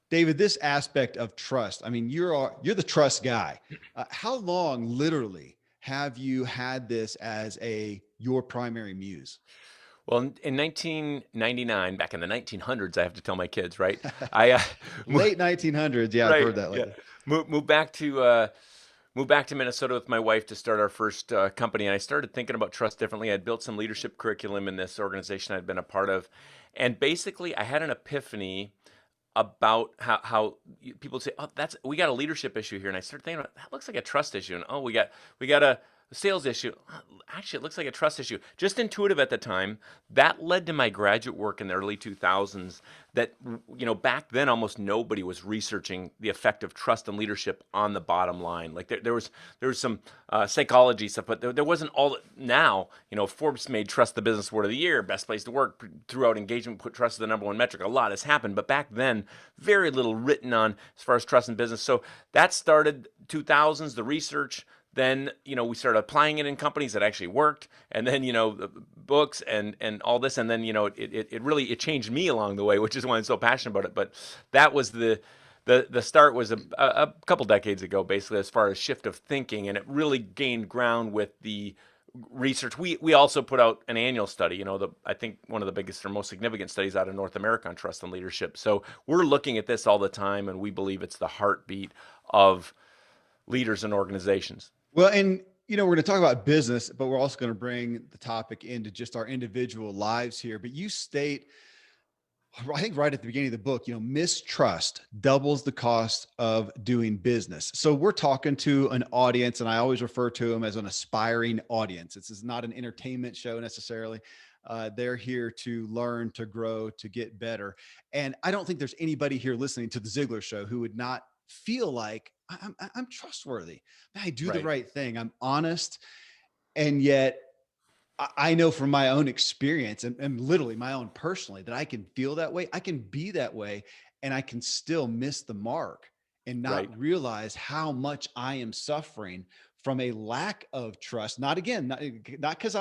David, this aspect of trust, I mean, you're the trust guy. How long literally have you had this as your primary muse? Well, in 1999, back in the 1900s, I have to tell my kids, right? I Late 1900s. Yeah, I've right, heard that yeah, lately. moved back to moved back to Minnesota with my wife to start our first company, and I started thinking about trust differently. I'd built some leadership curriculum in this organization I'd been a part of, and basically, I had an epiphany about how people say, "Oh, that's we got a leadership issue here," and I started thinking, that looks like a trust issue, and oh, we got a sales issue. Actually, it looks like a trust issue. Just intuitive at the time. That led to my graduate work in the early 2000s. That back then almost nobody was researching the effect of trust and leadership on the bottom line. Like there was some psychology stuff, but there wasn't all. Now Forbes made trust the business word of the year, best place to work, throughout engagement, put trust as the number one metric. A lot has happened, but back then very little written on as far as trust in business. So that started 2000s, the research. Then we started applying it in companies that actually worked, and then the books and all this, and then it really it changed me along the way, which is why I'm so passionate about it. But that was the start was a couple decades ago, basically, as far as shift of thinking, and it really gained ground with the research. We also put out an annual study, I think one of the biggest or most significant studies out of North America on trust and leadership. So we're looking at this all the time, and we believe it's the heartbeat of leaders and organizations. Well, and we're going to talk about business, but we're also going to bring the topic into just our individual lives here. But you state, I think right at the beginning of the book, mistrust doubles the cost of doing business. So we're talking to an audience, and I always refer to them as an aspiring audience. This is not an entertainment show necessarily. They're here to learn, to grow, to get better. And I don't think there's anybody here listening to the Ziglar show who would not feel like I'm trustworthy. I do the Right. right thing. I'm honest. And yet I know from my own experience and literally my own personally that I can feel that way. I can be that way and I can still miss the mark and Right. not realize how much I am suffering from a lack of trust. Not again, not because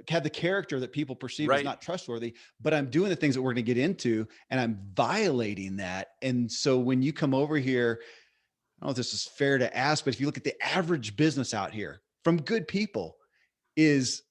have the character that people perceive as Right. not trustworthy, but I'm doing the things that we're going to get into and I'm violating that. And so when you come over here, I don't know if this is fair to ask, but if you look at the average business out here from good people, is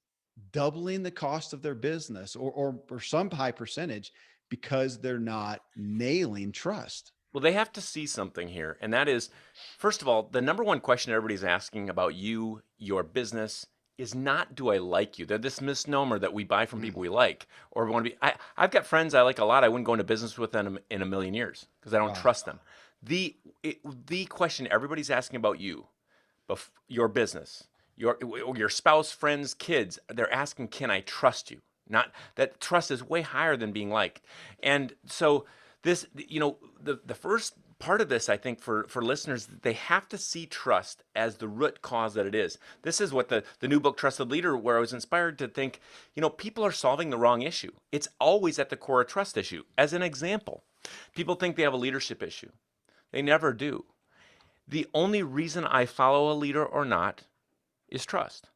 doubling the cost of their business or some high percentage because they're not nailing trust. Well, they have to see something here, and that is, first of all, the number one question everybody's asking about you, your business, is not do I like you? They're this misnomer that we buy from Mm, people we like or want to be. I've got friends I like a lot. I wouldn't go into business with them in a million years because I don't wow. trust them. The question everybody's asking about you, your business, your spouse, friends, kids, they're asking, can I trust you? Not that trust is way higher than being liked. And so this, the first part of this, I think, for listeners, they have to see trust as the root cause that it is. This is what the new book, Trusted Leader, where I was inspired to think, people are solving the wrong issue. It's always at the core a trust issue. As an example, people think they have a leadership issue. They never do. The only reason I follow a leader or not is trust.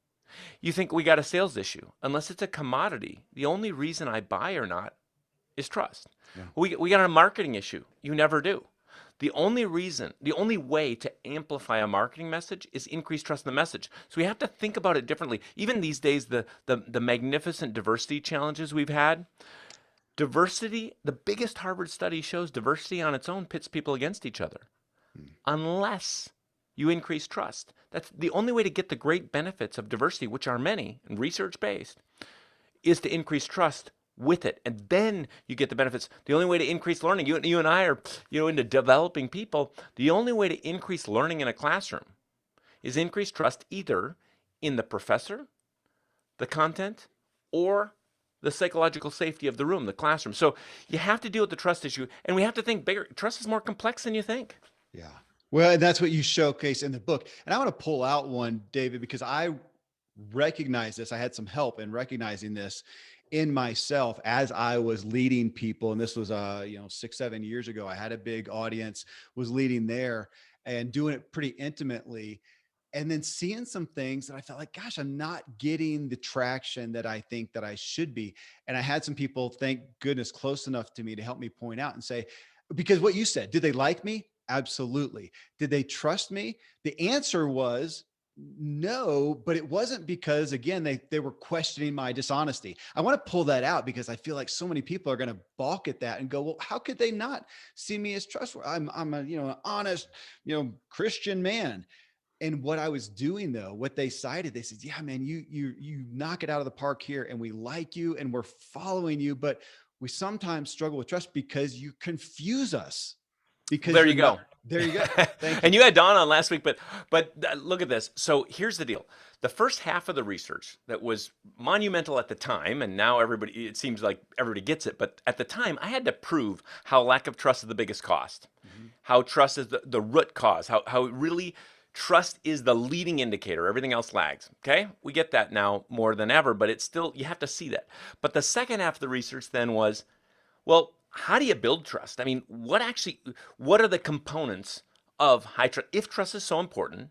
You think we got a sales issue. Unless it's a commodity, the only reason I buy or not is trust. Yeah. We got a marketing issue. You never do. The only way to amplify a marketing message is increase trust in the message. So we have to think about it differently. Even these days, the magnificent diversity challenges we've had, diversity, the biggest Harvard study shows diversity on its own pits people against each other Mm. unless you increase trust. That's the only way to get the great benefits of diversity, which are many and research based, is to increase trust with it. And then you get the benefits. The only way to increase learning, you and I are into developing people. The only way to increase learning in a classroom is increase trust either in the professor, the content, or the psychological safety of the room, the classroom. So you have to deal with the trust issue, and we have to think bigger. Trust is more complex than you think. Yeah. Well, and that's what you showcase in the book. And I want to pull out one, David, because I recognize this. I had some help in recognizing this in myself as I was leading people. And this was 6, 7 years ago. I had a big audience, was leading there and doing it pretty intimately. And then seeing some things that I felt like, gosh, I'm not getting the traction that I think that I should be. And I had some people, thank goodness, close enough to me to help me point out and say, because what you said, did they like me? Absolutely. Did they trust me? The answer was no, but it wasn't because, again, they were questioning my dishonesty. I want to pull that out because I feel like so many people are going to balk at that and go, well, how could they not see me as trustworthy? I'm a, an honest, Christian man. And what I was doing, though, what they cited, they said, yeah, man, you knock it out of the park here, and we like you and we're following you, but we sometimes struggle with trust because you confuse us, Well, because there you're you not. go. There you go. Thank And you. you had Don on last week, but look at this. So here's the deal: the first half of the research that was monumental at the time, and now everybody, it seems like everybody gets it. But at the time, I had to prove how lack of trust is the biggest cost, Mm-hmm. how trust is the root cause, how really trust is the leading indicator. Everything else lags. Okay, we get that now more than ever, but it's still, you have to see that. But the second half of the research then was, well, how do you build trust? I mean, what are the components of high trust? If trust is so important,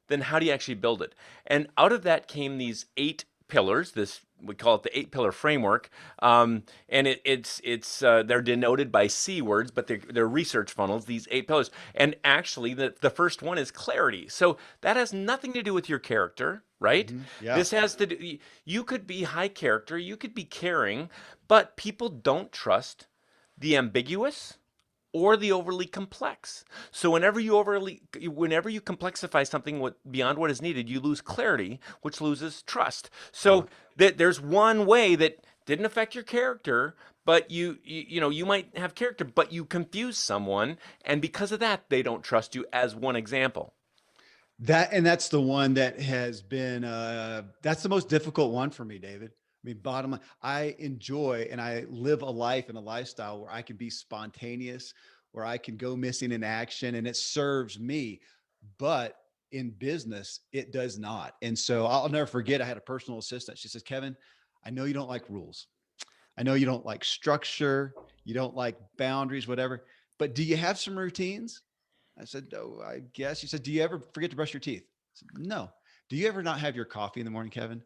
then how do you actually build it? And out of that came these 8 pillars. This, we call it the 8 pillar framework, and they're denoted by C words, but they're research funnels. These 8 pillars, and actually, the first one is clarity. So that has nothing to do with your character, right? Mm-hmm. Yeah. This has to do. You could be high character, you could be caring, but people don't trust the ambiguous or the overly complex. So whenever you complexify something beyond what is needed, you lose clarity, which loses trust. Yeah. So there's one way that didn't affect your character, but you might have character, but you confuse someone, and because of that, they don't trust you. As one example. That's the one that has been, that's the most difficult one for me, David. I mean, bottom line, I enjoy and I live a life and a lifestyle where I can be spontaneous, where I can go missing in action, and it serves me. But in business, it does not. And so I'll never forget, I had a personal assistant. She says, Kevin, I know you don't like rules. I know you don't like structure. You don't like boundaries, whatever, but do you have some routines? I said, oh, I guess. She said, do you ever forget to brush your teeth? I said, no. Do you ever not have your coffee in the morning, Kevin?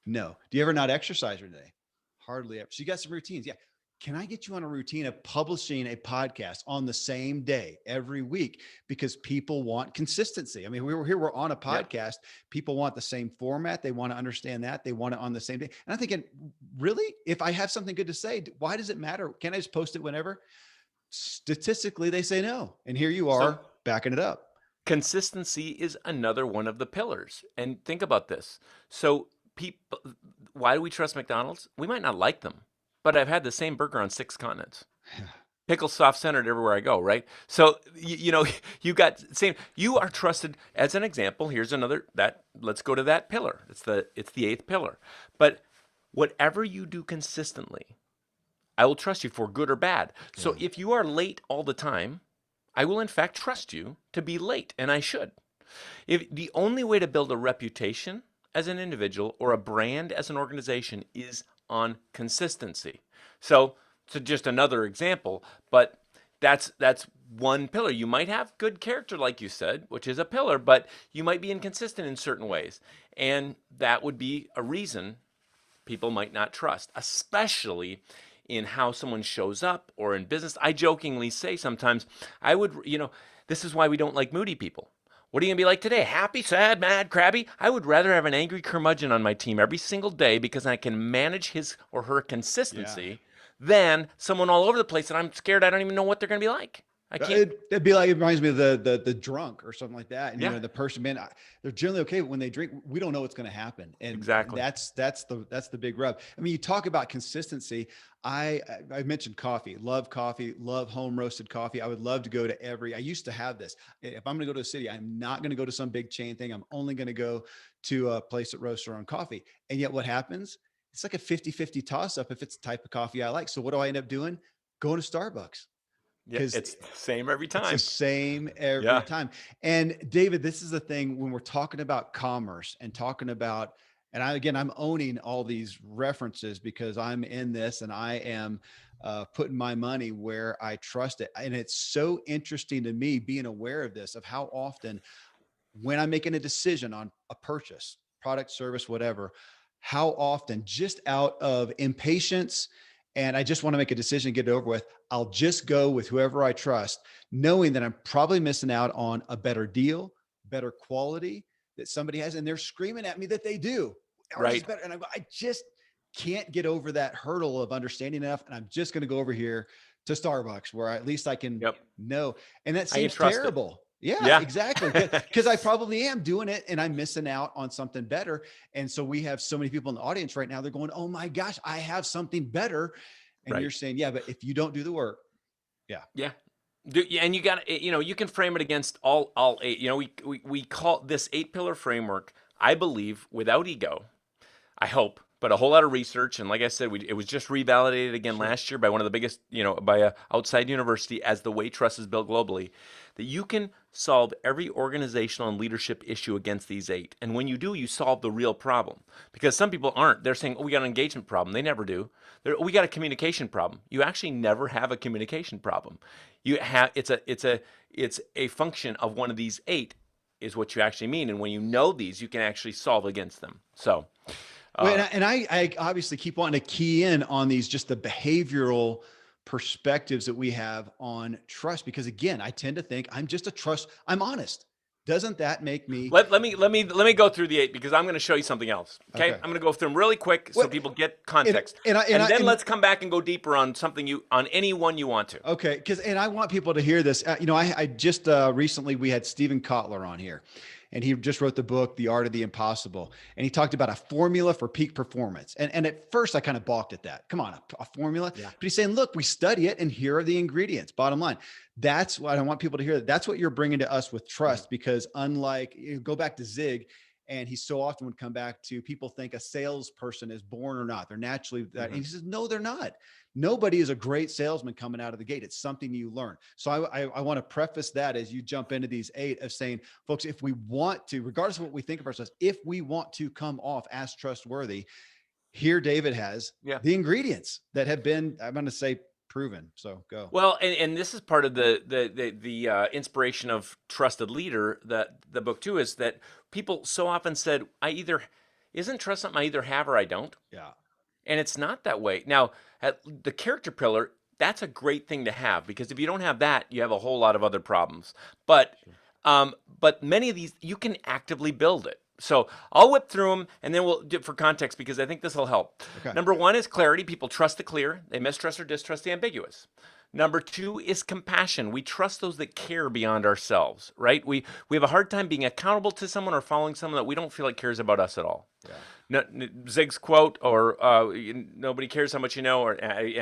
No. Do you ever not exercise your day? Hardly ever. So you got some routines. Yeah. Can I get you on a routine of publishing a podcast on the same day every week? Because people want consistency. I mean, we're on a Yep. podcast. People want the same format. They want to understand that. They want it on the same day. And I'm thinking, really? If I have something good to say, why does it matter? Can I just post it whenever? Statistically, they say no. And here you So are backing it up. consistency is another one of the pillars. And think about this. So people, why do we trust McDonald's? We might not like them, but I've had the same burger on 6 continents. Pickle soft centered everywhere I go, right? So you got same. You are trusted. As an example, here's another that. Let's go to that pillar. It's the 8th pillar. But whatever you do consistently, I will trust you for good or bad. So Yeah. if you are late all the time, I will in fact trust you to be late, and I should. If the only way to build a reputation as an individual or a brand as an organization is on consistency. So just another example, but that's one pillar. You might have good character, like you said, which is a pillar, but you might be inconsistent in certain ways, and that would be a reason people might not trust, especially in how someone shows up or in business. I jokingly say sometimes, this is why we don't like moody people. What are you going to be like today? Happy, sad, mad, crabby? I would rather have an angry curmudgeon on my team every single day because I can manage his or her Yeah. consistency than someone all over the place that I'm scared I don't even know what they're going to be like. I can't. It'd be like, it reminds me of the drunk or something like that. And Yeah, the person, man, they're generally okay, but when they drink, we don't know what's going to happen. And exactly. that's the big rub. I mean, you talk about consistency. I mentioned coffee, love home roasted coffee. I would love to go to I used to have this. If I'm going to go to a city, I'm not going to go to some big chain thing. I'm only going to go to a place that roasts their own coffee. And yet what happens? It's like a 50-50 toss up if it's the type of coffee I like. So what do I end up doing? Going to Starbucks, Yeah, because it's the same every it's the time. same every Yeah. time. And David, this is the thing when we're talking about commerce and talking about, and I'm owning all these references because I'm in this and I am putting my money where I trust it. And it's so interesting to me being aware of this, of how often when I'm making a decision on a purchase, product, service, whatever, how often just out of impatience and I just want to make a decision, get it over with, I'll just go with whoever I trust, knowing that I'm probably missing out on a better deal, better quality that somebody has. And they're screaming at me that they do. Ours is Right. better. And I just can't get over that hurdle of understanding enough. And I'm just going to go over here to Starbucks where at least I can Yep. know. And that I can seems trust it. terrible. Yeah, Yeah. exactly. Because I probably am doing it and I'm missing out on something better. And so we have so many people in the audience right now. They're going, oh my gosh, I have something better. And Right. you're saying, yeah, but if you don't do the work, yeah. Yeah. Yeah, and you got to, you can frame it against all eight. We call this 8-pillar framework, I believe, without ego. I hope, but a whole lot of research, and like I said, it was just revalidated again Sure. last year by one of the biggest, by a outside university as the way trust is built globally, that you can solve every organizational and leadership issue against these 8. And when you do, you solve the real problem. Because some people aren't. They're saying, "Oh, we got an engagement problem." They never do. We got a communication problem. You actually never have a communication problem. You have it's a function of one of these 8 is what you actually mean. And when you know these, you can actually solve against them. So. Well, and I obviously keep wanting to key in on these, just the behavioral perspectives that we have on trust, because again, I tend to think I'm honest. Doesn't that make me? Let me go through the 8 because I'm going to show you something else. Okay, Okay. I'm going to go through them really quick so Well, people get and, context, then let's come back and go deeper on on any one you want to. okay. And I want people to hear this. I just recently we had Stephen Kotler on here, and he just wrote the book, The Art of the Impossible. And he talked about a formula for peak performance. And at first I kind of balked at that. Come on, a formula. Yeah. But he's saying, look, we study it and here are the ingredients. Bottom line. That's what I want people to hear. That's what you're bringing to us with trust, because unlike, go back to Zig, and he so often would come back to, people think a salesperson is born or not. They're naturally that. And he says, no, they're not. Nobody is a great salesman coming out of the gate. It's something you learn. So I want to preface that as you jump into these 8 of saying, folks, if we want to, regardless of what we think of ourselves, if we want to come off as trustworthy, here David has the ingredients that have been, I'm going to say, proven. So go. Well, and this is part of the inspiration of Trusted Leader, that the book too, is that people so often said, isn't trust something I either have or I don't? Yeah. And it's not that way. Now, at the character pillar, that's a great thing to have, because if you don't have that, you have a whole lot of other problems. But but many of these, you can actively build it. So I'll whip through them, and then we'll do for context, because I think this will help. Okay. Number 1 is clarity. People trust the clear. They mistrust or distrust the ambiguous. Number 2 is compassion. We trust those that care beyond ourselves, right? We have a hard time being accountable to someone or following someone that we don't feel like cares about us at all. Yeah. No, Zig's quote, or nobody cares how much you know, or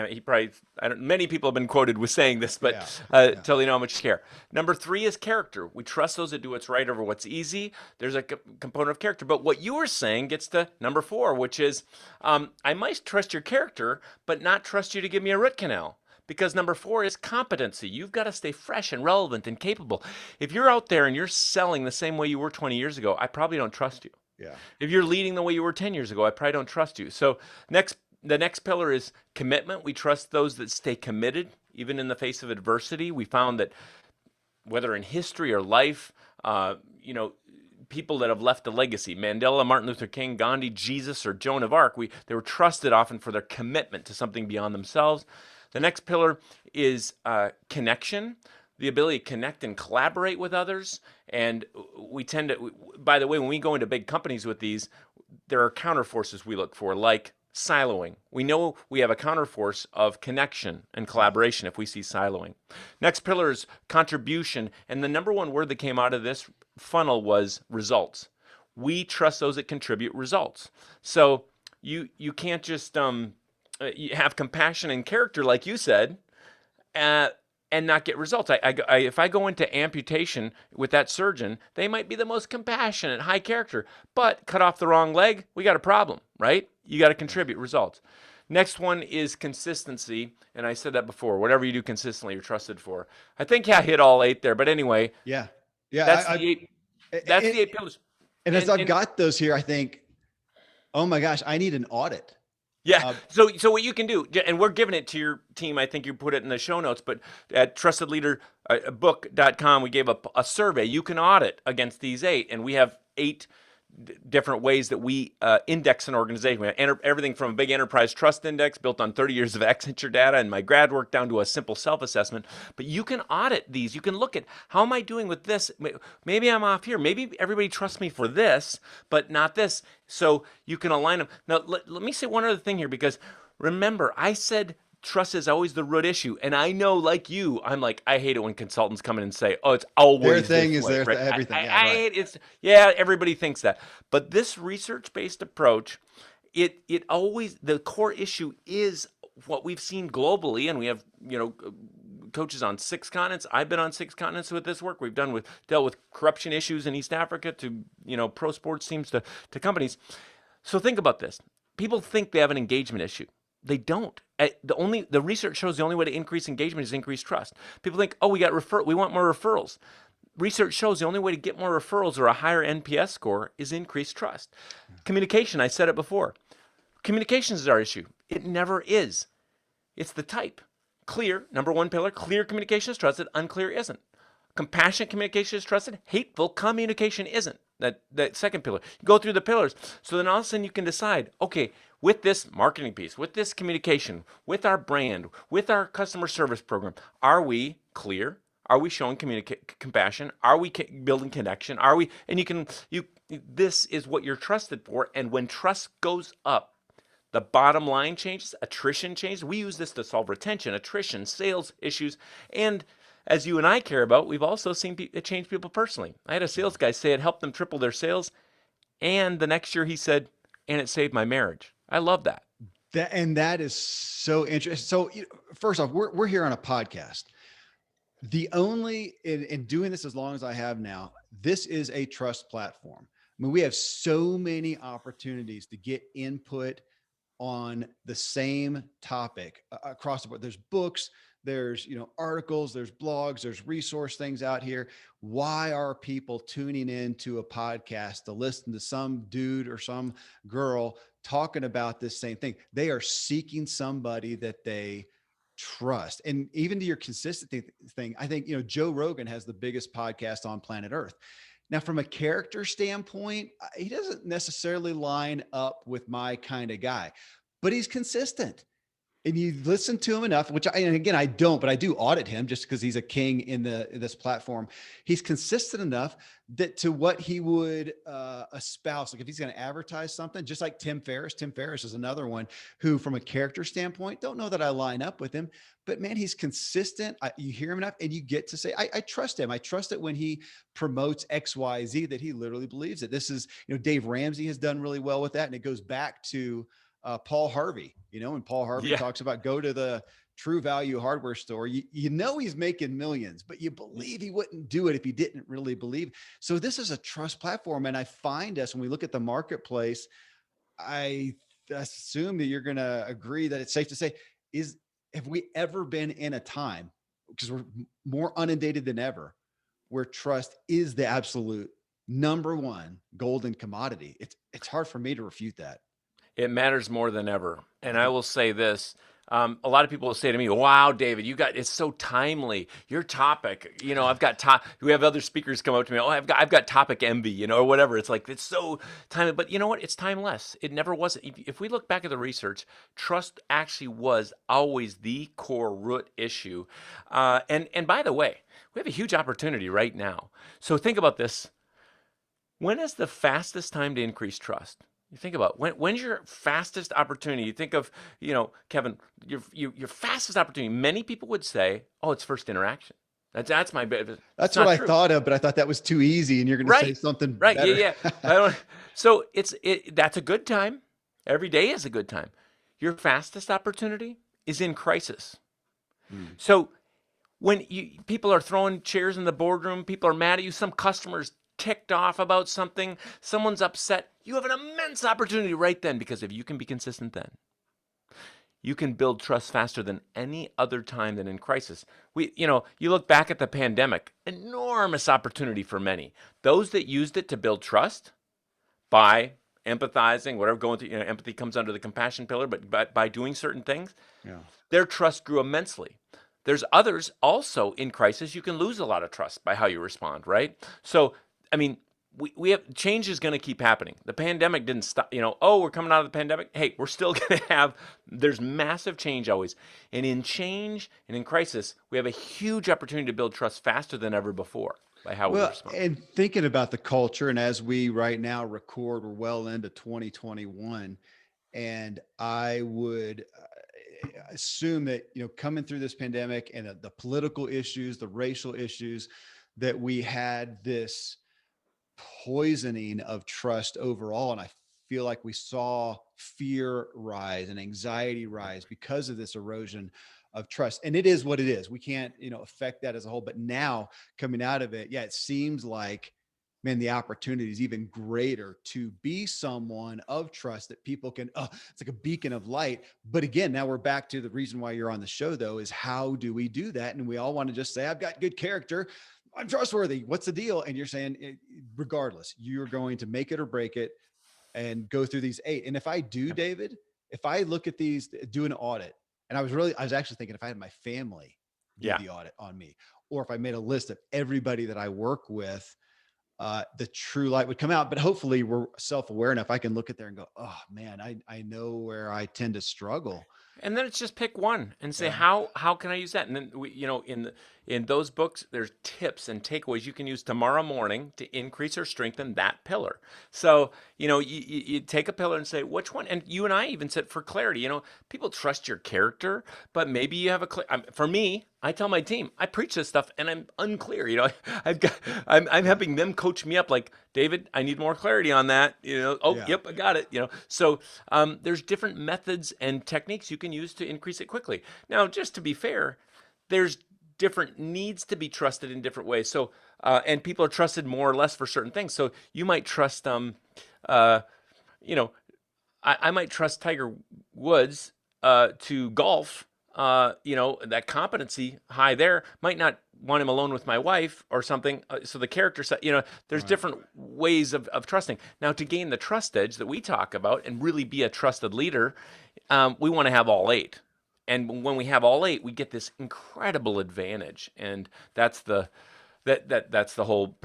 he probably, many people have been quoted with saying this, but till they know how much you care. Number 3 is character. We trust those that do what's right over what's easy. There's a component of character. But what you were saying gets to number 4, which is, I might trust your character, but not trust you to give me a root canal. Because number 4 is competency. You've got to stay fresh and relevant and capable. If you're out there and you're selling the same way you were 20 years ago, I probably don't trust you. Yeah. If you're leading the way you were 10 years ago, I probably don't trust you. So the next pillar is commitment. We trust those that stay committed, even in the face of adversity. We found that whether in history or life, people that have left a legacy, Mandela, Martin Luther King, Gandhi, Jesus, or Joan of Arc, they were trusted often for their commitment to something beyond themselves. The next pillar is connection, the ability to connect and collaborate with others. And we tend to, by the way, when we go into big companies with these, there are counterforces we look for, like siloing. We know we have a counterforce of connection and collaboration if we see siloing. Next pillar is contribution. And the number 1 word that came out of this funnel was results. We trust those that contribute results. So you can't just you have compassion and character, like you said, and not get results. If I go into amputation with that surgeon, they might be the most compassionate, high character, but cut off the wrong leg, we got a problem, right? You got to contribute results. Next one is consistency, and I said that before. Whatever you do consistently, you're trusted for. I think I hit all 8 there, but anyway. Yeah. That's the 8. That's the 8 pillars. And as I've got those here, I think, oh my gosh, I need an audit. Yeah. So what you can do, and we're giving it to your team. I think you put it in the show notes, but at trustedleaderbook.com, we gave a survey. You can audit against these 8, and we have 8 different ways that we index an organization. We have everything from a big enterprise trust index built on 30 years of Accenture data and my grad work down to a simple self-assessment. But you can audit these. You can look at, how am I doing with this? Maybe I'm off here. Maybe everybody trusts me for this, but not this. So you can align them. Now, let me say one other thing here, because remember, I said trust is always the root issue. And I know, like you, I'm like, I hate it when consultants come in and say, oh, it's Their always thing this is way, their right? everything. Yeah, I right. hate it's, yeah, everybody thinks that. But this research-based approach, it always, the core issue is what we've seen globally, and we have, coaches on 6 continents. I've been on 6 continents with this work. We've dealt with corruption issues in East Africa to, pro sports teams to companies. So think about this. People think they have an engagement issue. They don't. The research shows the only way to increase engagement is increase trust. People think, oh, we want more referrals. Research shows the only way to get more referrals or a higher NPS score is increased trust. Communication, I said it before. Communication is our issue. It never is. It's the type. Clear, number 1 pillar, clear communication is trusted, unclear isn't. Compassionate communication is trusted, hateful communication isn't. That second pillar. You go through the pillars. So then all of a sudden you can decide, okay, with this marketing piece, with this communication, with our brand, with our customer service program, are we clear? Are we showing compassion? Are we building connection? Are we, and this is what you're trusted for. And when trust goes up, the bottom line changes, attrition changes. We use this to solve retention, attrition, sales issues, and as you and I care about, we've also seen it change people personally. I had a sales guy say it helped them triple their sales, and the next year he said, and it saved my marriage. I love that. That is so interesting. So first off, we're here on a podcast. The only in doing this as long as I have now, this is a trust platform. I mean, we have so many opportunities to get input on the same topic across the board. There's books, there's, articles, there's blogs, there's resource things out here. Why are people tuning into a podcast to listen to some dude or some girl talking about this same thing? They are seeking somebody that they trust. And even to your consistency thing, I think, Joe Rogan has the biggest podcast on planet Earth. Now, from a character standpoint, he doesn't necessarily line up with my kind of guy, but he's consistent. And you listen to him enough, and again, I don't, but I do audit him just because he's a king in this platform. He's consistent enough that to what he would espouse, like if he's going to advertise something, just like Tim Ferriss is another one who, from a character standpoint, don't know that I line up with him, but man, he's consistent. You hear him enough and you get to say, I trust him. I trust it when he promotes X, Y, Z, that he literally believes it. This is, Dave Ramsey has done really well with that. And it goes back to Paul Harvey, and Paul Harvey talks about go to the True Value hardware store. He's making millions, but you believe he wouldn't do it if he didn't really believe. So this is a trust platform. And I find us, when we look at the marketplace, I assume that you're going to agree that it's safe to say, have we ever been in a time, because we're more inundated than ever, where trust is the absolute number 1 golden commodity? It's hard for me to refute that. It matters more than ever. And I will say this. A lot of people will say to me, wow, David, it's so timely. Your topic, we have other speakers come up to me. Oh, I've got topic envy, or whatever. It's like, it's so timely, but you know what? It's timeless. It never was. If we look back at the research, trust actually was always the core root issue. And by the way, we have a huge opportunity right now. So think about this. When is the fastest time to increase trust? You think about when's your fastest opportunity? You think of, Kevin, your fastest opportunity. Many people would say, "Oh, it's first interaction." That's my. That's what I thought of, but I thought that was too easy, and you're going to say something right. better. Yeah. So that's a good time. Every day is a good time. Your fastest opportunity is in crisis. So when people are throwing chairs in the boardroom, people are mad at you. Some customers ticked off about something, someone's upset, you have an immense opportunity right then, because if you can be consistent then, you can build trust faster than any other time than in crisis. You look back at the pandemic, enormous opportunity for many. Those that used it to build trust by empathizing, whatever, going through, empathy comes under the compassion pillar, but by doing certain things, their trust grew immensely. There's others also in crisis, you can lose a lot of trust by how you respond, right? So, we have change is going to keep happening. The pandemic didn't stop. Oh, we're coming out of the pandemic. Hey, we're still going to have. There's massive change always, and in change and in crisis, we have a huge opportunity to build trust faster than ever before by how we Well, respond. and thinking about the culture, and as we right now record, we're well into 2021, and I would assume that coming through this pandemic and the political issues, the racial issues, that we had this poisoning of trust overall. And I feel like we saw fear rise and anxiety rise because of this erosion of trust. And it is what it is. We can't, affect that as a whole. But now coming out of it, yeah, it seems like, man, the opportunity is even greater to be someone of trust that people can, it's like a beacon of light. But again, now we're back to the reason why you're on the show, though, is how do we do that? And we all want to just say, I've got good character, I'm trustworthy. What's the deal? And you're saying, regardless, you're going to make it or break it and go through these 8. And if I do, David, if I look at these, do an audit, and I was actually thinking if I had my family do Yeah. the audit on me, or if I made a list of everybody that I work with, the true light would come out. But hopefully we're self-aware enough. I can look at there and go, oh man, I know where I tend to struggle. And then it's just pick one and say Yeah. how can I use that? And then in those books, there's tips and takeaways you can use tomorrow morning to increase or strengthen that pillar. So you take a pillar and say which one. And you and I even said for clarity. People trust your character, but maybe you have for me, I tell my team, I preach this stuff and I'm unclear. I'm helping them coach me up. Like, David, I need more clarity on that. Oh, Yeah. yep, I got it. So there's different methods and techniques you can use to increase it quickly. Now, just to be fair, there's different needs to be trusted in different ways. So, and people are trusted more or less for certain things. So you might trust, you know, I might trust Tiger Woods to golf. That competency high there might not want him alone with my wife or something. So the character set, there's Right. different ways of trusting. Now, to gain the trust edge that we talk about and really be a trusted leader, we want to have all 8. And when we have all 8, we get this incredible advantage. And that's that's the whole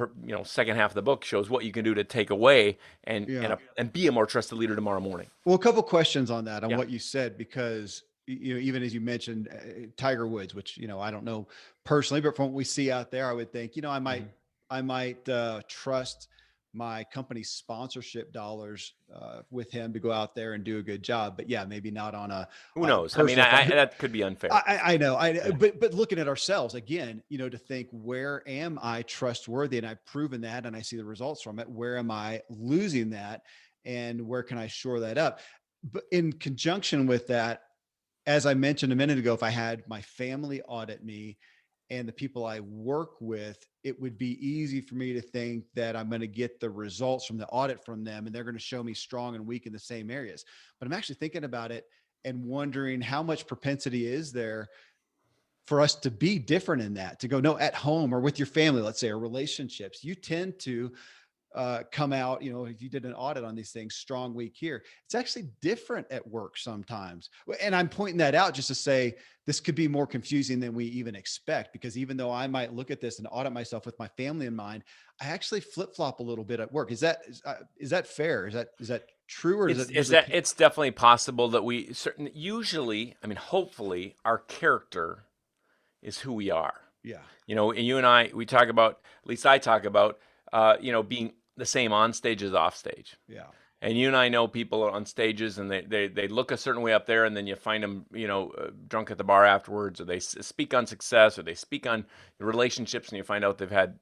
second half of the book shows what you can do to take away and Yeah. and be a more trusted leader tomorrow morning. Well, a couple questions on that, on Yeah. what you said, because even as you mentioned, Tiger Woods, which I don't know personally, but from what we see out there, I would think Mhm. I might trust my company's sponsorship dollars with him to go out there and do a good job. But yeah, maybe not on Who a knows? I mean, personal. that could be unfair. I know, Yeah. but looking at ourselves again, to think, where am I trustworthy? And I've proven that, and I see the results from it. Where am I losing that, and where can I shore that up? But in conjunction with that, as I mentioned a minute ago, if I had my family audit me and the people I work with, it would be easy for me to think that I'm going to get the results from the audit from them, and they're going to show me strong and weak in the same areas. But I'm actually thinking about it and wondering how much propensity is there for us to be different in that, to go, no, at home or with your family, let's say, or relationships, you tend to come out, if you did an audit on these things, strong, weak here. It's actually different at work sometimes. And I'm pointing that out just to say this could be more confusing than we even expect, because even though I might look at this and audit myself with my family in mind, I actually flip flop a little bit at work. Is that fair? Is that true? Or is it It's usually? that it's definitely possible that we usually, I mean, hopefully, our character is who we are. Yeah. And you and I, we talk about, at least I talk about, being the same on stage as off stage. Yeah. And you and I know people on stages, and they look a certain way up there, and then you find them, drunk at the bar afterwards, or they speak on success, or they speak on relationships, and you find out they've had,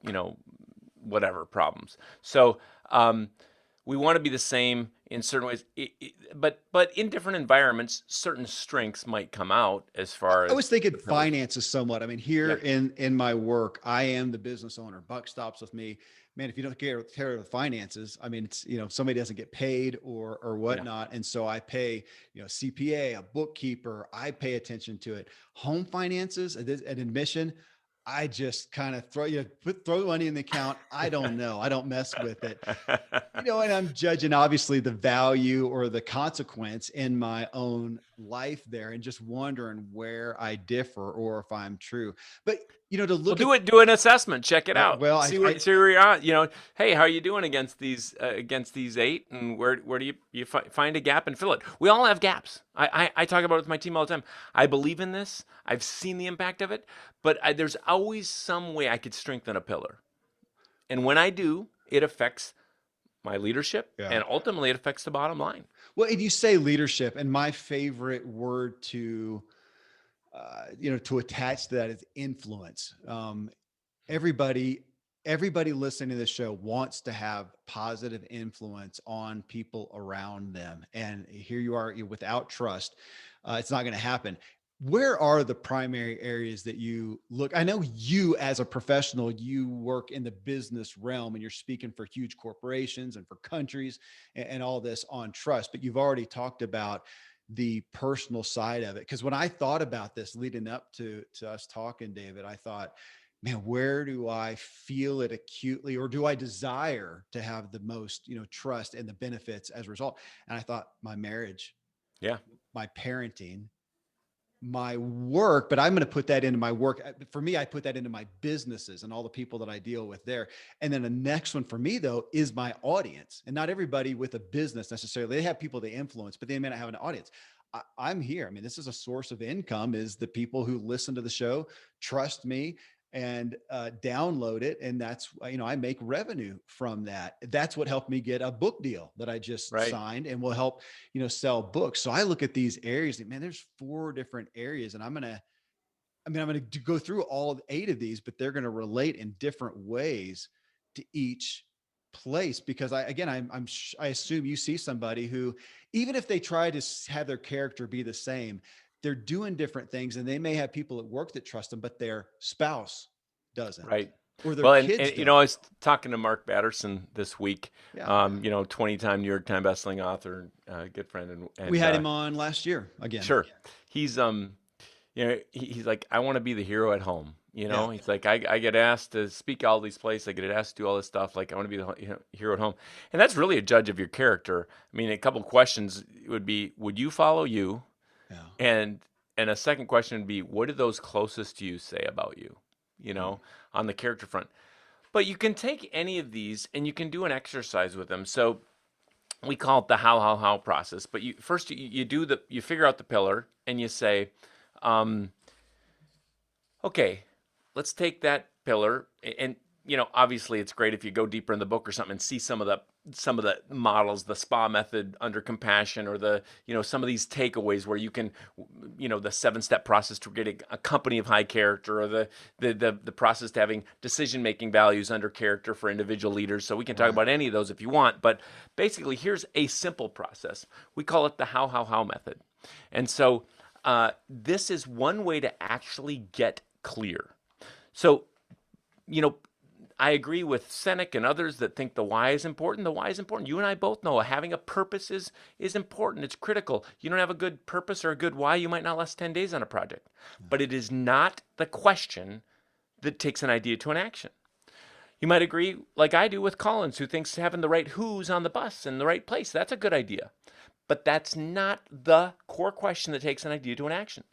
whatever problems. So we want to be the same in certain ways, but in different environments, certain strengths might come out as far I as was thinking the pillars. finances somewhat. I mean, here Yeah, in my work, I am the business owner. Buck stops with me. Man, if you don't care of the finances, I mean, it's somebody doesn't get paid or yeah. whatnot, and so I pay CPA, a bookkeeper. I pay attention to it. Home finances, an admission, I just kind of throw money in the account. I don't know. I don't mess with it. And I'm judging obviously the value or the consequence in my own life there and just wondering where I differ or if I'm true. But, to Well, look at, do an assessment, check it out, well, see where you're at. Hey, how are you doing against these 8, and where do you find a gap and fill it? We all have gaps. I talk about it with my team all the time. I believe in this. I've seen the impact of it, but there's always some way I could strengthen a pillar, and when I do, it affects my leadership, yeah. and ultimately it affects the bottom line. Well, if you say leadership, and my favorite word to attach to that is influence. Everybody, everybody listening to this show wants to have positive influence on people around them. And here you are, without trust, it's not going to happen. Where are the primary areas that you look? I know you as a professional, you work in the business realm and you're speaking for huge corporations and for countries and all this on trust, but you've already talked about the personal side of it. Because when I thought about this leading up to us talking, David, I thought, man, where do I feel it acutely, or do I desire to have the most, trust and the benefits as a result? And I thought, my marriage, Yeah, my parenting, my work, but I'm going to put that into my work. For me, I put that into my businesses and all the people that I deal with there. And then the next one for me, though, is my audience. And not everybody with a business necessarily, they have people they influence, but they may not have an audience. I'm here. I mean, this is a source of income, is the people who listen to the show, trust me, and download it. And that's, I make revenue from that. That's what helped me get a book deal that I just right. signed and will help, sell books. So I look at these areas, man, there's 4 different areas, and I'm going to go through all 8 of these, but they're going to relate in different ways to each place. Because I assume you see somebody who, even if they try to have their character be the same, they're doing different things, and they may have people at work that trust them, but their spouse doesn't, Right. or their Well, kids I don't. was talking to Mark Batterson this week, Yeah. 20-time New York Times bestselling author, good friend, We and had him on last year again. sure, he's he's like, I want to be the hero at home. Yeah. He's like, I get asked to speak all these places, I get asked to do all this stuff. Like, I want to be the hero at home, and that's really a judge of your character. I mean, a couple questions would be, would you follow you? Yeah. And a second question would be, what do those closest to you say about you? Mm. On the character front. But you can take any of these and you can do an exercise with them. So we call it the how process. But you figure out the pillar and you say, um, okay, let's take that pillar and obviously it's great if you go deeper in the book or something and see some of the models, the SPA method under compassion, or the some of these takeaways where you can the 7-step process to getting a company of high character, or the process to having decision making values under character for individual leaders. So we can talk about any of those if you want, but basically here's a simple process. We call it the how method. And so this is one way to actually get clear. So, I agree with Seneca and others that think the why is important. The why is important. You and I both know having a purpose is important. It's critical. You don't have a good purpose or a good why, you might not last 10 days on a project. But it is not the question that takes an idea to an action. You might agree, like I do, with Collins, who thinks having the right who's on the bus in the right place, that's a good idea. But that's not the core question that takes an idea to an action.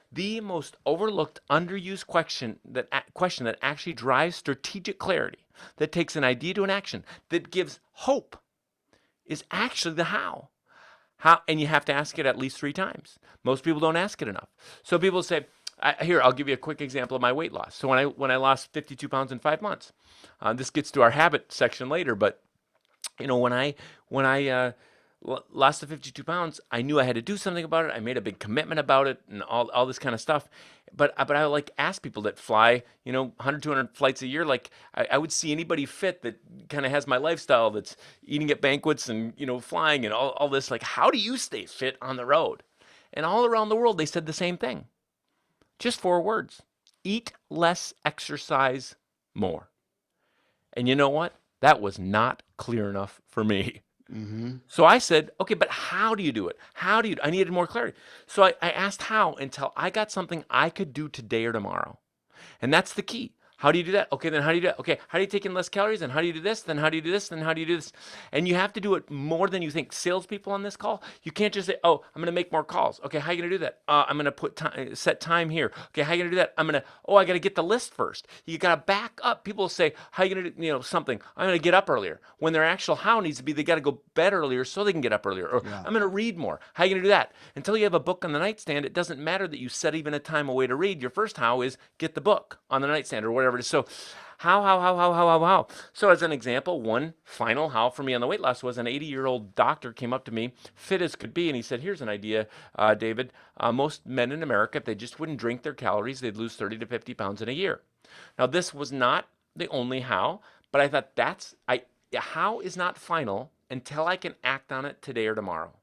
The most overlooked, underused question that actually drives strategic clarity, that takes an idea to an action, that gives hope, is actually the how. And you have to ask it at least 3 times. Most people don't ask it enough. So people say, here, I'll give you a quick example of my weight loss. So when I lost 52 pounds in 5 months, this gets to our habit section later, but when I lost the 52 pounds, I knew I had to do something about it. I made a big commitment about it and all this kind of stuff. But I like ask people that fly, 100, 200 flights a year. Like I would see anybody fit that kind of has my lifestyle, that's eating at banquets and, flying and all this. Like, how do you stay fit on the road? And all around the world, they said the same thing. Just 4 words: eat less, exercise more. And you know what? That was not clear enough for me. Mm-hmm. So I said, okay, but how do you do it? I needed more clarity. So I asked how until I got something I could do today or tomorrow. And that's the key. How do you do that? Okay, then how do you do that? Okay, how do you take in less calories? And how do you do this? Then how do you do this? Then how do you do this? And you have to do it more than you think. Salespeople on this call, you can't just say, "Oh, I'm going to make more calls." Okay, how are you going to do that? I'm going to set time here. Okay, how are you going to do that? I got to get the list first. You got to back up. People will say, "How are you going to do, something?" I'm going to get up earlier. When their actual how needs to be, they got to go bed earlier so they can get up earlier. Or Yeah. I'm going to read more. How are you going to do that? Until you have a book on the nightstand, it doesn't matter that you set even a time away to read. Your first how is get the book on the nightstand or whatever it is. So how. So as an example, one final how for me on the weight loss was an 80-year-old doctor came up to me, fit as could be, and he said, here's an idea, David. Most men in America, if they just wouldn't drink their calories, they'd lose 30 to 50 pounds in a year. Now, this was not the only how, but I thought how is not final until I can act on it today or tomorrow.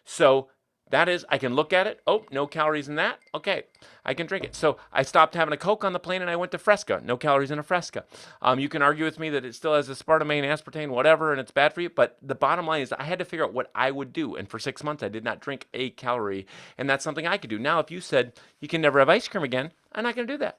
So that is, I can look at it. Oh, no calories in that. Okay, I can drink it. So I stopped having a Coke on the plane and I went to Fresca. No calories in a Fresca. You can argue with me that it still has aspartame, aspartame, whatever, and it's bad for you. But the bottom line is I had to figure out what I would do. And for 6 months, I did not drink a calorie. And that's something I could do. Now, if you said you can never have ice cream again, I'm not going to do that.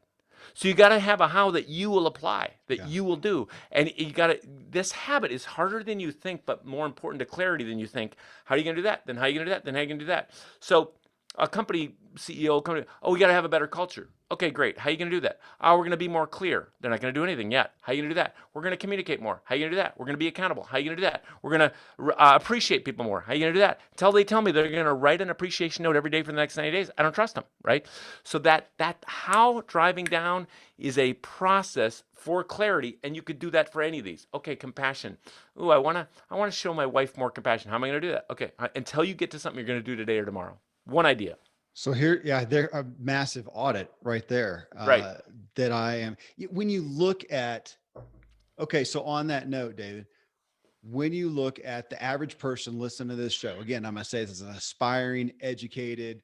So you got to have a how that you will apply, that you will do. And you got to, this habit is harder than you think, but more important to clarity than you think. How are you going to do that? Then how are you going to do that? Then how are you going to do that? So a company CEO, we got to have a better culture. Okay, great. How are you going to do that? Oh, we're going to be more clear. They're not going to do anything yet. How are you going to do that? We're going to communicate more. How are you going to do that? We're going to be accountable. How are you going to do that? We're going to appreciate people more. How are you going to do that? Until they tell me they're going to write an appreciation note every day for the next 90 days. I don't trust them, right? So that how driving down is a process for clarity, and you could do that for any of these. Okay, compassion. Ooh, I want to show my wife more compassion. How am I going to do that? Okay, until you get to something you're going to do today or tomorrow. One idea. So here, they're a massive audit right there. Right. That I am, when you look at, okay, so on that note, David, when you look at the average person listening to this show, again, I'm going to say this is an aspiring, educated,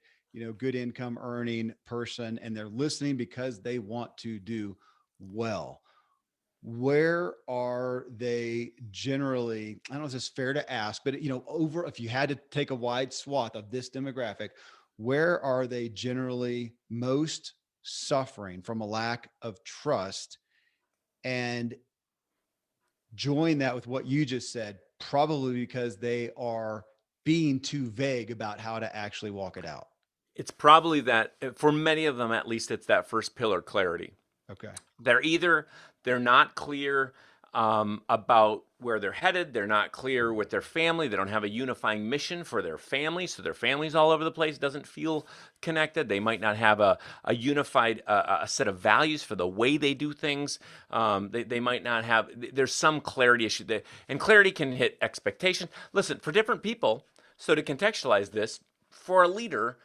good income earning person, and they're listening because they want to do well. Where are they generally? I don't know if it's fair to ask, but if you had to take a wide swath of this demographic, where are they generally most suffering from a lack of trust? And join that with what you just said, probably because they are being too vague about how to actually walk it out. It's probably that for many of them, at least, it's that first pillar, clarity. Okay. They're not clear about where they're headed. They're not clear with their family. They don't have a unifying mission for their family. So their family's all over the place, doesn't feel connected. They might not have a unified a set of values for the way they do things. They might not have, there's some clarity issue there. And clarity can hit expectation. Listen, for different people, so to contextualize this, for a leader,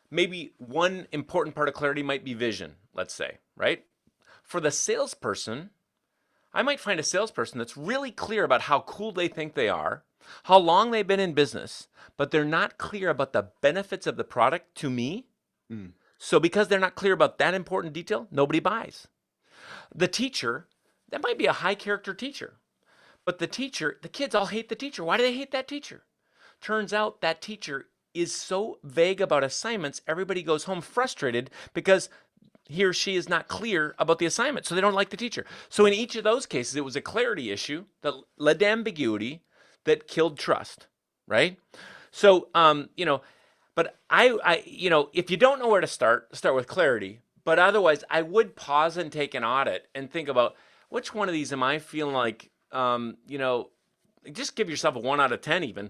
maybe one important part of clarity might be vision, let's say, right? For the salesperson, I might find a salesperson that's really clear about how cool they think they are, how long they've been in business, but they're not clear about the benefits of the product to me. So because they're not clear about that important detail, nobody buys. The teacher, that might be a high character teacher, but the kids all hate the teacher. Why do they hate that teacher? Turns out that teacher is so vague about assignments, everybody goes home frustrated because he or she is not clear about the assignment, so they don't like the teacher. So in each of those cases, it was a clarity issue that led to ambiguity that killed trust, right? So, but if you don't know where to start with clarity. But otherwise, I would pause and take an audit and think about which one of these am I feeling like, just give yourself a 1 out of 10 even.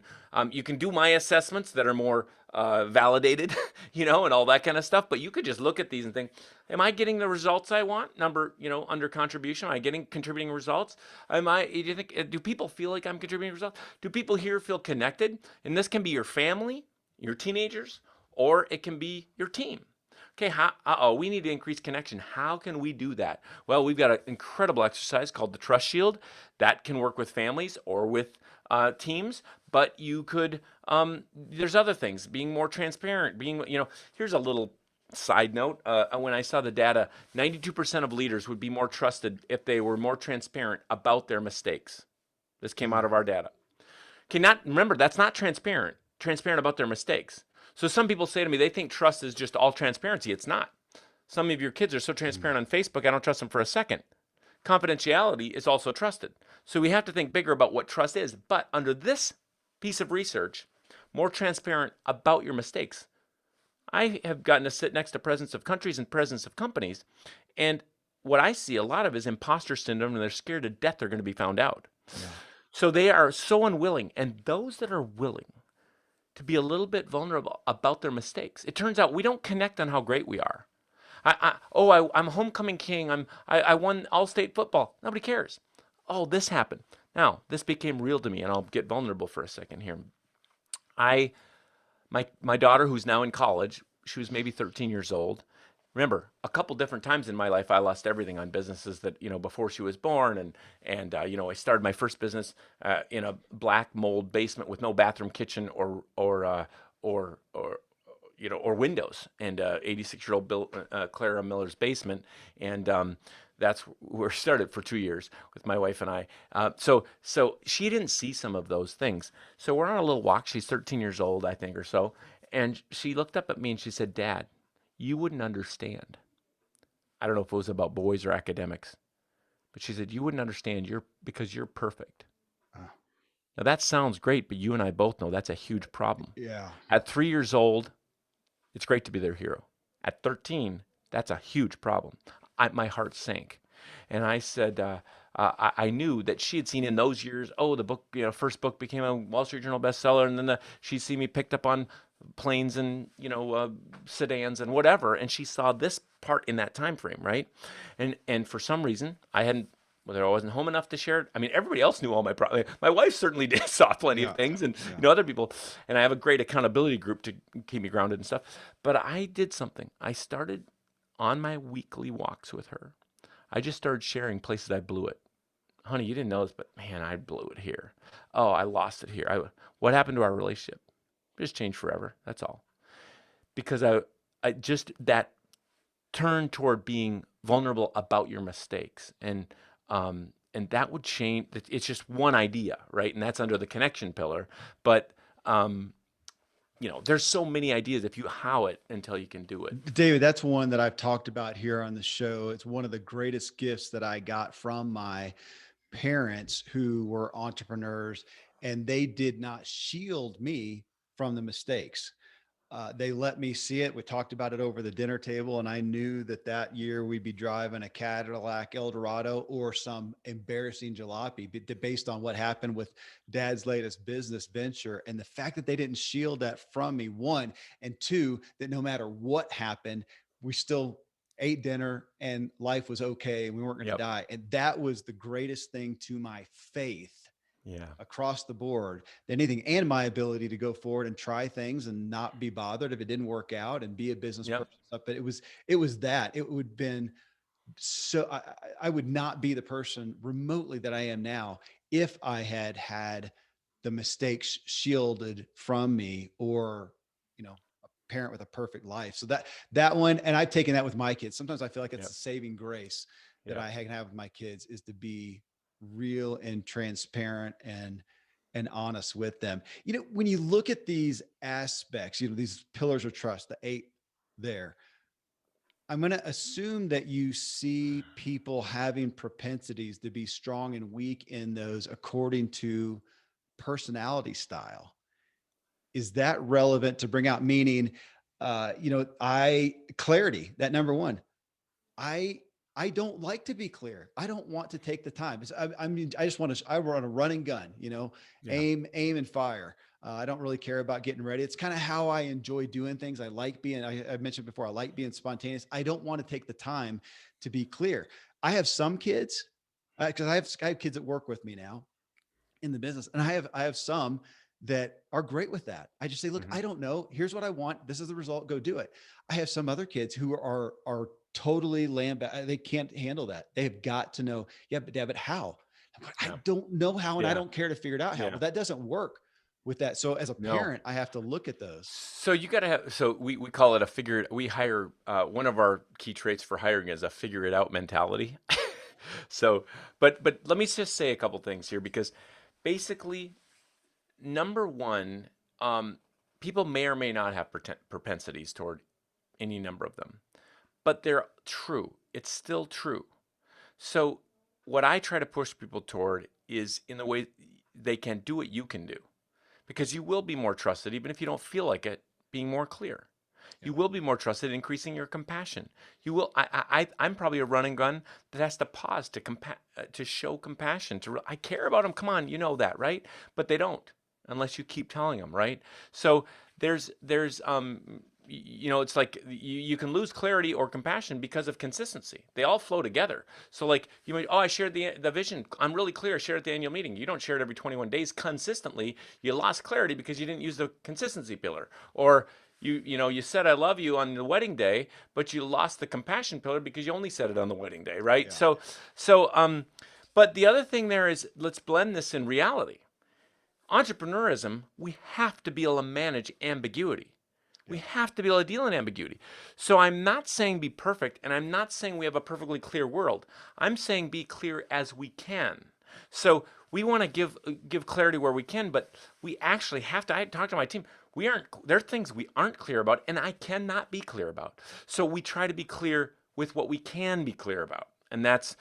You can do my assessments that are more validated, and all that kind of stuff. But you could just look at these and think, am I getting the results I want? Under contribution, am I getting contributing results? Do people feel like I'm contributing results? Do people here feel connected? And this can be your family, your teenagers, or it can be your team. Okay, we need to increase connection. How can we do that? Well, we've got an incredible exercise called the Trust Shield that can work with families or with teams, but you could, there's other things, being more transparent, here's a little side note. When I saw the data, 92% of leaders would be more trusted if they were more transparent about their mistakes. This came out of our data. Okay, remember, that's not transparent about their mistakes. So some people say to me, they think trust is just all transparency. It's not. Some of your kids are so Mm. transparent on Facebook, I don't trust them for a second. Confidentiality is also trusted. So we have to think bigger about what trust is. But under this piece of research, more transparent about your mistakes. I have gotten to sit next to presidents of countries and presidents of companies, and what I see a lot of is imposter syndrome, and they're scared to death they're going to be found out. Yeah. So they are so unwilling, and those that are willing to be a little bit vulnerable about their mistakes, it turns out we don't connect on how great we are. I'm homecoming king. I won all state football. Nobody cares. Oh, this happened. Now this became real to me, and I'll get vulnerable for a second here. I my daughter, who's now in college, she was maybe 13 years old. Remember, a couple different times in my life, I lost everything on businesses that before she was born, and I started my first business in a black mold basement with no bathroom, kitchen, or or windows, and 86-year-old Bill Clara Miller's basement, and that's where I started for 2 years with my wife and I. So she didn't see some of those things. So we're on a little walk. She's 13 years old, I think, or so, and she looked up at me and she said, "Dad, you wouldn't understand." I don't know if it was about boys or academics, but she said, "You wouldn't understand. Because you're perfect." Uh, Now that sounds great, but you and I both know that's a huge problem. yeah. At 3 years old, it's great to be their hero. At 13, that's a huge problem. My heart sank. And I said, I knew that she had seen in those years, oh, the book, first book became a Wall Street Journal bestseller. And then she'd see me picked up on planes and, sedans and whatever. And she saw this part in that time frame, right? And for some reason, I hadn't, whether I wasn't home enough to share it. I mean, everybody else knew all my problems. My wife certainly did saw plenty of Yeah. things, and Yeah. other people. And I have a great accountability group to keep me grounded and stuff. But I did something. I started on my weekly walks with her. I just started sharing places I blew it. Honey, you didn't know this, but man, I blew it here. Oh, I lost it here. What happened to our relationship? It just changed forever. That's all. Because I just that turn toward being vulnerable about your mistakes, and that would change. It's just one idea, right? And that's under the connection pillar. But um, there's so many ideas if you how it until you can do it. David, that's one that I've talked about here on the show. It's one of the greatest gifts that I got from my parents who were entrepreneurs, and they did not shield me from the mistakes. They let me see it. We talked about it over the dinner table, and I knew that that year we'd be driving a Cadillac Eldorado or some embarrassing jalopy, based on what happened with Dad's latest business venture. And the fact that they didn't shield that from me, one, and two, that no matter what happened, we still ate dinner and life was okay. And we weren't going to Yep. die. And that was the greatest thing to my faith Yeah. across the board than anything, and my ability to go forward and try things and not be bothered if it didn't work out and be a business Yep. person. But it was that it would been so I would not be the person remotely that I am now if I had had the mistakes shielded from me, or a parent with a perfect life. So that one, and I've taken that with my kids. Sometimes I feel like it's Yep. a saving grace that Yep. I can have with my kids, is to be real and transparent and honest with them. When you look at these aspects, these pillars of trust, the 8 there, I'm going to assume that you see people having propensities to be strong and weak in those according to personality style. Is that relevant to bring out? Meaning, clarity, that number one, I I don't like to be clear. I don't want to take the time. I mean, I just want to. I run a running gun. Yeah. Aim and fire. I don't really care about getting ready. It's kind of how I enjoy doing things. I like being. I mentioned before. I like being spontaneous. I don't want to take the time to be clear. I have some kids because I have kids that work with me now in the business, and I have some that are great with that. I just say, look, Hmm. I don't know. Here's what I want. This is the result. Go do it. I have some other kids who are totally lambast. They can't handle that. They have got to know. Yeah, but Dad, but how? I Yeah. don't know how, and I Yeah. don't care to figure it out how. Yeah. Well, that doesn't work with that. So as a No. parent, I have to look at those. So you got to have, so we call it a figure, we hire, one of our key traits for hiring is a figure it out mentality. So, but let me just say a couple things here, because basically, number one, people may or may not have propensities toward any number of them. but they're true. It's still true. So what I try to push people toward is in the way they can do what you can do, because you will be more trusted, even if you don't feel like it, being more clear. Yeah. You will be more trusted, increasing your compassion. You will. I'm probably a run and gun that has to pause to show compassion. I care about them. Come on, you know that, right? But they don't, unless you keep telling them, right? So it's like you can lose clarity or compassion because of consistency. They all flow together. So like you might, oh, I shared the vision. I'm really clear. I shared at the annual meeting. You don't share it every 21 days consistently. You lost clarity because you didn't use the consistency pillar. Or you said I love you on the wedding day, but you lost the compassion pillar because you only said it on the wedding day, right? Yeah. But the other thing there is, let's blend this in reality. Entrepreneurism, we have to be able to manage ambiguity. We Yeah. have to be able to deal in ambiguity. So I'm not saying be perfect, and I'm not saying we have a perfectly clear world. I'm saying be clear as we can. So we want to give clarity where we can, but we actually have to. I talk to my team. There are things we aren't clear about, and I cannot be clear about. So we try to be clear with what we can be clear about, and that's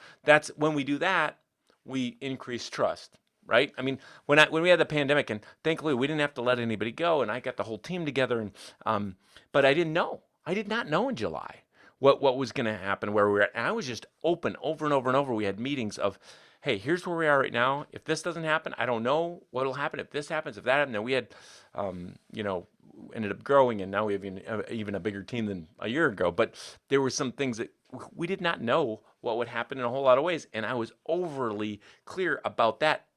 when we do that, we increase trust. Right? I mean, when we had the pandemic, and thankfully we didn't have to let anybody go, and I got the whole team together, and but I didn't know. I did not know in July what was going to happen, where we were at. And I was just open over and over and over. We had meetings of, hey, here's where we are right now. If this doesn't happen, I don't know what will happen. If this happens, if that happens, then we had, ended up growing, and now we have even a bigger team than a year ago. But there were some things that we did not know what would happen in a whole lot of ways, and I was overly clear about that.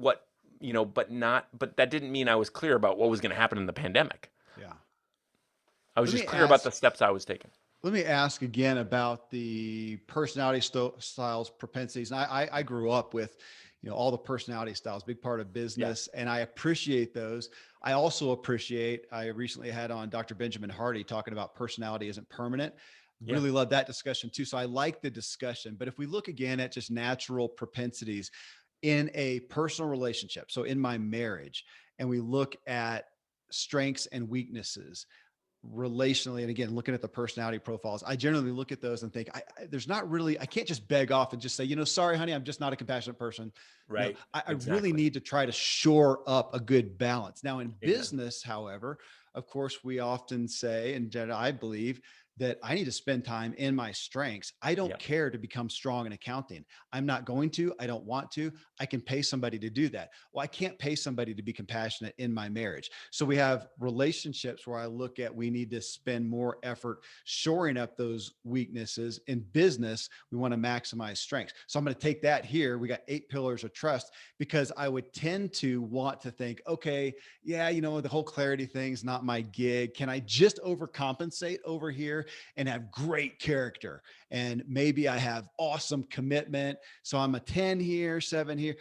But that didn't mean I was clear about what was going to happen in the pandemic. Yeah. I was Let just me clear about ask the steps I was taking. Let me ask again about the personality styles, propensities. And I grew up with, all the personality styles, big part of Yeah. business, and I appreciate those. I also appreciate, I recently had on Dr. Benjamin Hardy talking about personality isn't permanent. Yeah. Really love that discussion too. So I like the discussion, but if we look again at just natural propensities in a personal relationship, so in my marriage, and we look at strengths and weaknesses, relationally, and again looking at the personality profiles, I generally look at those and think there's not really, I can't just beg off and just say, sorry honey, I'm just not a compassionate person. Right. I really Exactly. need to try to shore up a good balance. Now in Amen. business, however, of course, we often say, and I believe that I need to spend time in my strengths. I don't Yeah. care to become strong in accounting. I'm not going to, I don't want to. I can pay somebody to do that. Well, I can't pay somebody to be compassionate in my marriage. So we have relationships where I look at, we need to spend more effort shoring up those weaknesses. In business, we want to maximize strengths. So I'm going to take that here. We got 8 pillars of trust, because I would tend to want to think, okay, yeah, the whole clarity thing's not my gig. Can I just overcompensate over here and have great character? And maybe I have awesome commitment. So I'm a 10 here, 7 here.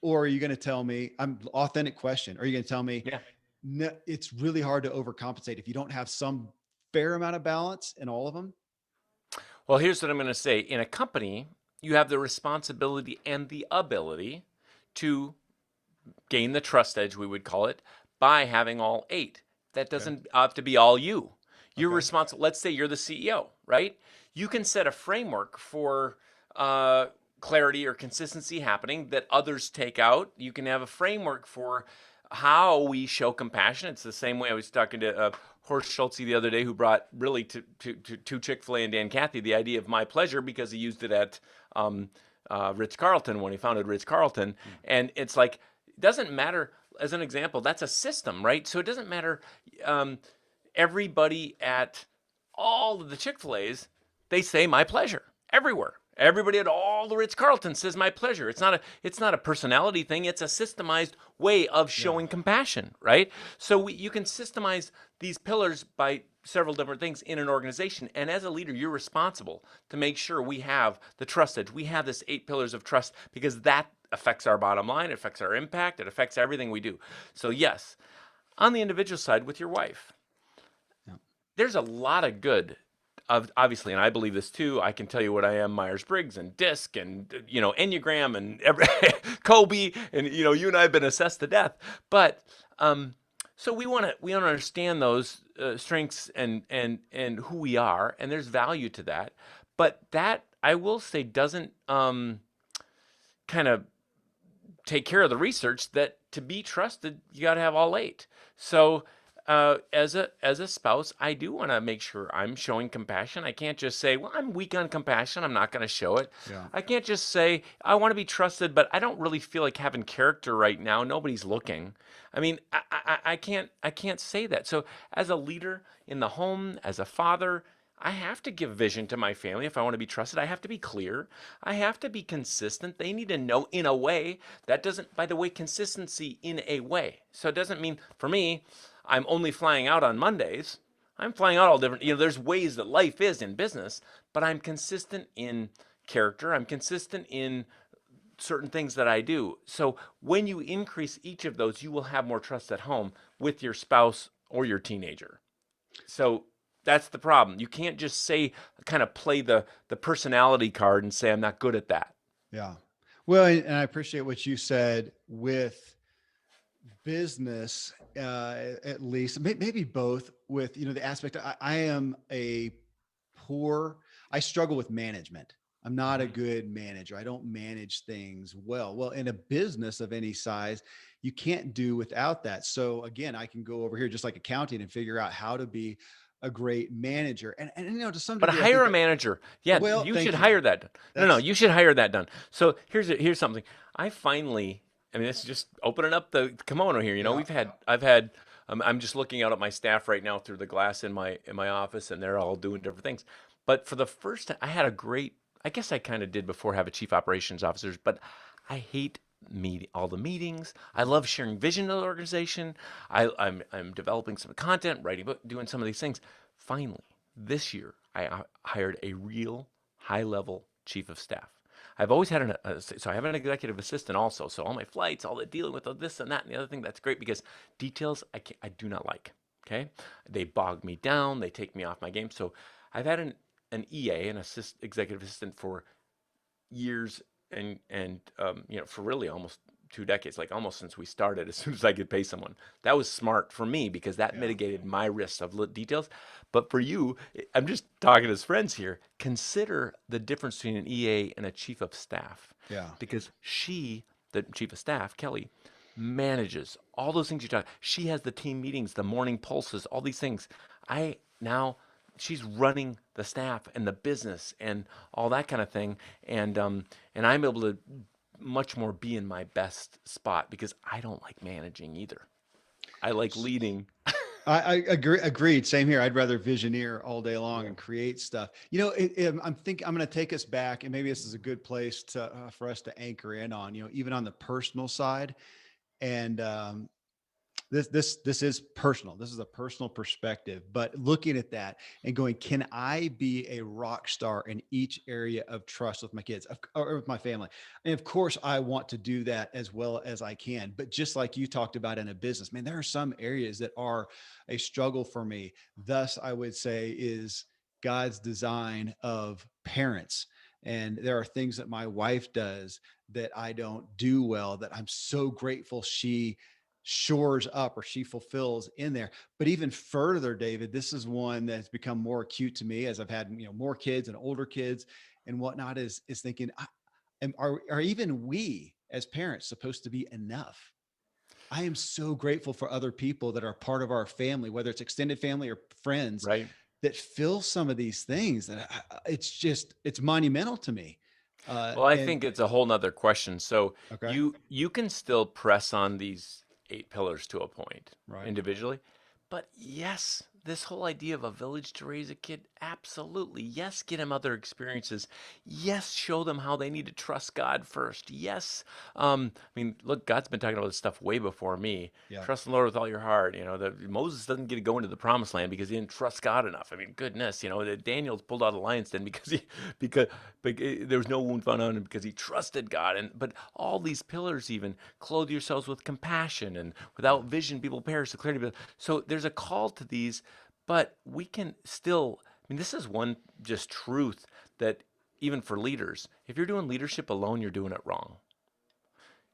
Or are you going to tell me, I'm authentic question. Are you going to tell me, Yeah. no, it's really hard to overcompensate if you don't have some fair amount of balance in all of them? Well, here's what I'm going to say. In a company, you have the responsibility and the ability to gain the trust edge, we would call it, by having all 8. That Okay. doesn't have to be all you. You're Okay. responsible. Let's say you're the CEO, right? You can set a framework for clarity or consistency happening that others take out. You can have a framework for how we show compassion. It's the same way I was talking to Horst Schulze the other day, who brought really to Chick-fil-A and Dan Cathy the idea of my pleasure, because he used it at Ritz-Carlton when he founded Ritz-Carlton. Yeah. And it's like, it doesn't matter, as an example, that's a system, right? So it doesn't matter. Everybody at all of the Chick-fil-A's, they say my pleasure everywhere. Everybody at all the Ritz-Carlton says my pleasure. It's not a personality thing. It's a systemized way of Yeah. showing compassion, right? So you can systemize these pillars by several different things in an organization. And as a leader, you're responsible to make sure we have the trust edge. We have this 8 pillars of trust, because that affects our bottom line. It affects our impact. It affects everything we do. So yes, on the individual side with your wife, Yeah. there's a lot of good, obviously, and I believe this too. I can tell you what I am: Myers-Briggs and DISC and Enneagram and Kobe, and you and I have been assessed to death. But So we want to understand those strengths and who we are, and there's value to that. But that, I will say, doesn't kind of take care of the research that to be trusted, you got to have all eight. So as a spouse, I do want to make sure I'm showing compassion. I can't just say, "Well, I'm weak on compassion. I'm not going to show it." Yeah. I can't just say, "I want to be trusted, but I don't really feel like having character right now. Nobody's looking." I mean, I can't say that. So as a leader in the home, as a father, I have to give vision to my family if I want to be trusted. I have to be clear. I have to be consistent. They need to know in a way that doesn't, by the way, consistency in a way. So it doesn't mean for me, I'm only flying out on Mondays. I'm flying out all different, there's ways that life is in business, but I'm consistent in character. I'm consistent in certain things that I do. So when you increase each of those, you will have more trust at home with your spouse or your teenager. So that's the problem. You can't just say, kind of play the personality card and say I'm not good at that. Yeah. Well, and I appreciate what you said with business, at least maybe both with, the aspect I am a poor, I struggle with management. I'm not a Mhm. good manager. I don't manage things well. Well, in a business of any size, you can't do without that. So again, I can go over here just like accounting and figure out how to be a great manager. And to some But degree, I think hire a that, manager. Yeah, well, you should thank you. hire that done. No, That's you should hire that done. So here's something. I finally, I mean, this is just opening up the kimono here. yeah. I'm just looking out at my staff right now through the glass in my office, and they're all doing different things. But for the first time, I had a great. I guess I kind of did before have a chief operations officers, but I hate all the meetings. I love sharing vision of the organization. I'm developing some content, writing book, doing some of these things. Finally, this year, I hired a real high level chief of staff. I've always had so I have an executive assistant also. So all my flights, all the dealing with all this and that and the other thing, that's great because details I do not like. Okay, they bog me down. They take me off my game. So I've had an EA, executive assistant, for years and for really almost 2 decades, like almost since we started. As soon as I could pay someone, that was smart for me because that Yeah. mitigated my risks of details. But for you, I'm just talking as friends here. Consider the difference between an EA and a chief of staff, Yeah. because the chief of staff, Kelly, manages all those things you talk. She has the team meetings, the morning pulses, all these things. I now she's running the staff and the business and all that kind of thing, and I'm able to much more be in my best spot because I don't like managing either. I like leading. I agree. Agreed. Same here. I'd rather visioneer all day long Yeah. and create stuff. I'm going to take us back, and maybe this is a good place for us to anchor in on. Even on the personal side, and this is personal. This is a personal perspective, but looking at that and going, can I be a rock star in each area of trust with my kids or with my family? And of course, I want to do that as well as I can. But just like you talked about in a business, man, there are some areas that are a struggle for me. Thus, I would say is God's design of parents. And there are things that my wife does that I don't do well that I'm so grateful she shores up or she fulfills in there. But even further, David, this is one that's become more acute to me as I've had, more kids and older kids and whatnot, is thinking, are even we as parents supposed to be enough? I am so grateful for other people that are part of our family, whether it's extended family or friends, Right. that fill some of these things that it's monumental to me. Well, I And think it's a whole nother question. So okay. you can still press on these 8 pillars to a point Right. individually, but yes, this whole idea of a village to raise a kid, absolutely. Yes, get them other experiences. Yes, show them how they need to trust God first. Yes, I mean, look, God's been talking about this stuff way before me. Yeah. Trust the Lord with all your heart. Moses doesn't get to go into the promised land because he didn't trust God enough. I mean, goodness, Daniel's pulled out of the lion's den because there was no wound found on him because he trusted God. And but all these pillars, even clothe yourselves with compassion, and Yeah. without vision people perish. The clarity. So there's a call to these, but we can still. I mean, this is one just truth that even for leaders, if you're doing leadership alone, you're doing it wrong.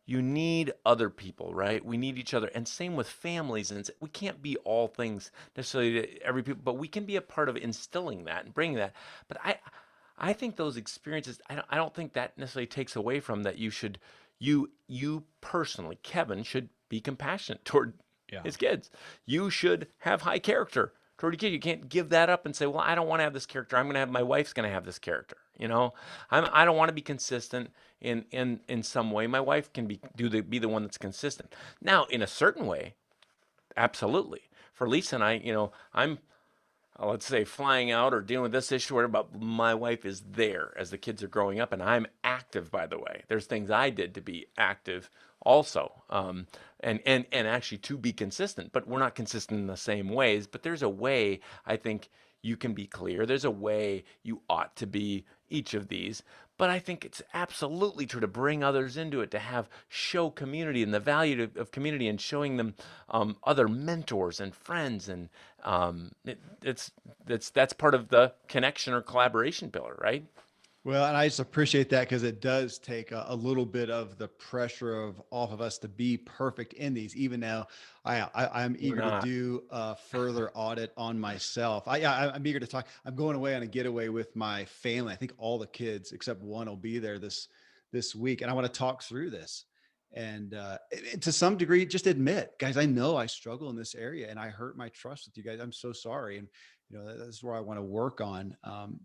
you need other people, right? We need each other. And same with families. And we can't be all things necessarily to every people, but we can be a part of instilling that and bringing that. But I think those experiences, I don't think that necessarily takes away from that you personally, Kevin, should be compassionate toward Yeah. his kids. You should have high character toward your kid. You can't give that up and say, well, I don't want to have this character. I'm going to have my wife's going to have this character. I don't want to be consistent in some way. My wife can be the one that's consistent. Now, in a certain way, absolutely. For Lisa and I, I'm let's say flying out or dealing with this issue or whatever, but my wife is there as the kids are growing up, and I'm active, by the way. There's things I did to be active also, and actually to be consistent, but we're not consistent in the same ways. But there's a way I think you can be clear. There's a way you ought to be each of these. But I think it's absolutely true to bring others into it, to have show community and the value of community, and showing them other mentors and friends, and that's part of the connection or collaboration pillar, right? Well, and I just appreciate that because it does take a little bit of the pressure of off of us to be perfect in these. Even now, I'm We're eager to not. do a further audit on myself. I'm eager to talk. I'm going away on a getaway with my family. I think all the kids except one will be there this week, and I want to talk through this. And to some degree, just admit, guys, I know I struggle in this area, and I hurt my trust with you guys. I'm so sorry, and that's where I want to work on.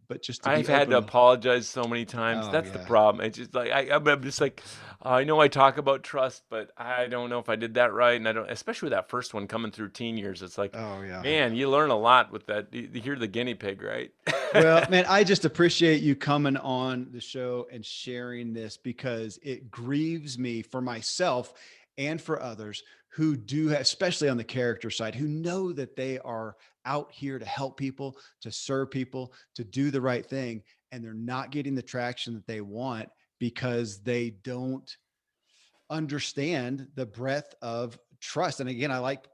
But just to be I've had to open. apologize so many times. Oh That's the yeah. problem. It's just like I'm just like I know I talk about trust, but I don't know if I did that right, and I don't. Especially with that first one coming through teen years, it's like, Oh yeah. man, you learn a lot with that. You're the guinea pig, right? Well, man, I just appreciate you coming on the show and sharing this because it grieves me for myself and for others who do, especially on the character side, who know that they are out here to help people, to serve people, to do the right thing, and they're not getting the traction that they want because they don't understand the breadth of trust. And again, I like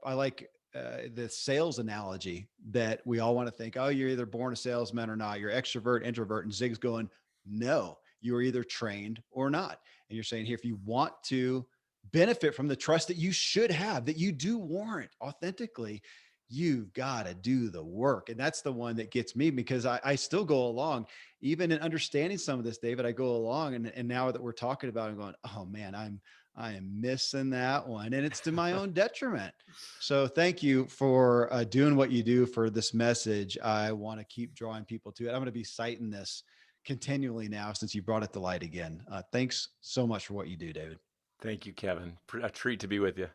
the sales analogy that we all want to think, oh, you're either born a salesman or not. You're extrovert, introvert, and Zig's going, no, you are either trained or not. And you're saying here, if you want to benefit from the trust that you should have, that you do warrant authentically, you've got to do the work. And that's the one that gets me because I still go along, even in understanding some of this, David, I go along and now that we're talking about it, I'm going, oh man, I am missing that one. And it's to my own detriment. So thank you for doing what you do for this message. I want to keep drawing people to it. I'm going to be citing this continually now since you brought it to light again. Thanks so much for what you do, David. Thank you, Kevin. A treat to be with you.